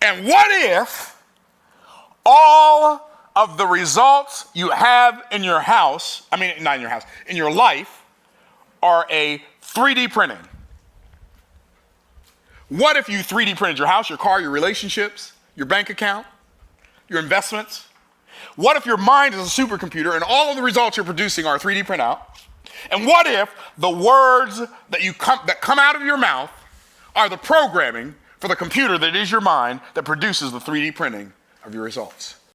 And what if all of the results you have in your house, not in your house, in your life, are a 3D printing? What if you 3D printed your house, your car, your relationships, your bank account, your investments? What if your mind is a supercomputer and all of the results you're producing are a 3D printout? And what if the words that come out of your mouth are the programming for the computer that is your mind that produces the 3D printing of your results?